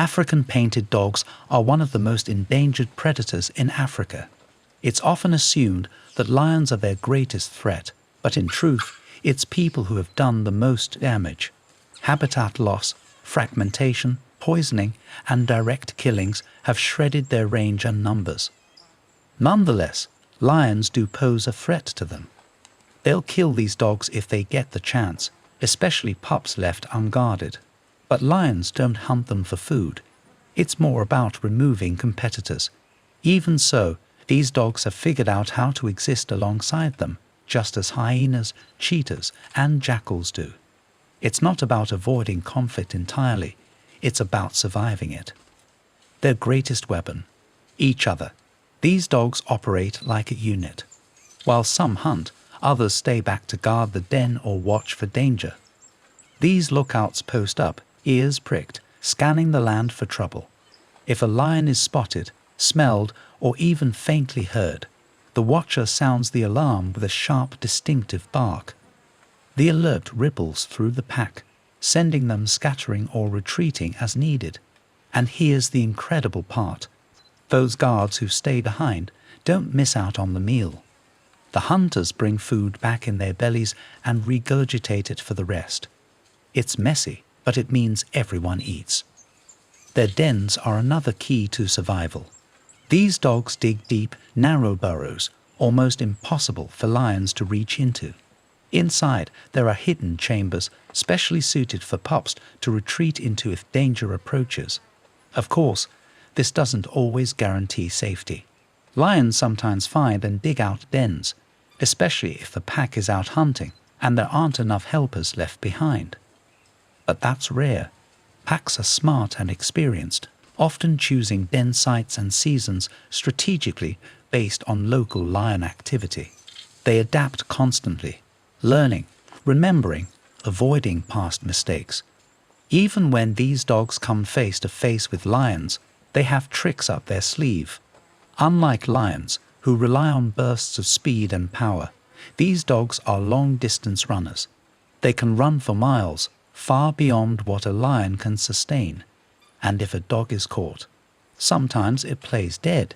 African painted dogs are one of the most endangered predators in Africa. It's often assumed that lions are their greatest threat, but in truth, it's people who have done the most damage. Habitat loss, fragmentation, poisoning, and direct killings have shredded their range and numbers. Nonetheless, lions do pose a threat to them. They'll kill these dogs if they get the chance, especially pups left unguarded. But lions don't hunt them for food. It's more about removing competitors. Even so, these dogs have figured out how to exist alongside them, just as hyenas, cheetahs, and jackals do. It's not about avoiding conflict entirely, it's about surviving it. Their greatest weapon: each other. These dogs operate like a unit. While some hunt, others stay back to guard the den or watch for danger. These lookouts post up, ears pricked, scanning the land for trouble. If a lion is spotted, smelled, or even faintly heard, the watcher sounds the alarm with a sharp, distinctive bark. The alert ripples through the pack, sending them scattering or retreating as needed. And here's the incredible part: those guards who stay behind don't miss out on the meal. The hunters bring food back in their bellies and regurgitate it for the rest. It's messy, but it means everyone eats. Their dens are another key to survival. These dogs dig deep, narrow burrows, almost impossible for lions to reach into. Inside, there are hidden chambers specially suited for pups to retreat into if danger approaches. Of course, this doesn't always guarantee safety. Lions sometimes find and dig out dens, especially if the pack is out hunting and there aren't enough helpers left behind. But that's rare. Packs are smart and experienced, often choosing den sites and seasons strategically based on local lion activity. They adapt constantly, learning, remembering, avoiding past mistakes. Even when these dogs come face to face with lions, they have tricks up their sleeve. Unlike lions, who rely on bursts of speed and power, these dogs are long-distance runners. They can run for miles, far beyond what a lion can sustain. And if a dog is caught, sometimes it plays dead.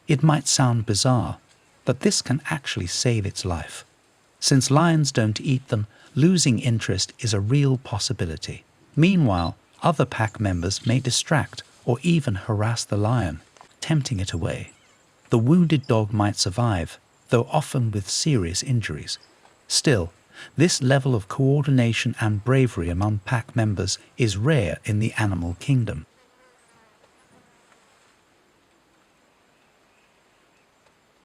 It might sound bizarre, but this can actually save its life. Since lions don't eat them, losing interest is a real possibility. Meanwhile, other pack members may distract or even harass the lion, tempting it away. The wounded dog might survive, though often with serious injuries. Still, this level of coordination and bravery among pack members is rare in the animal kingdom.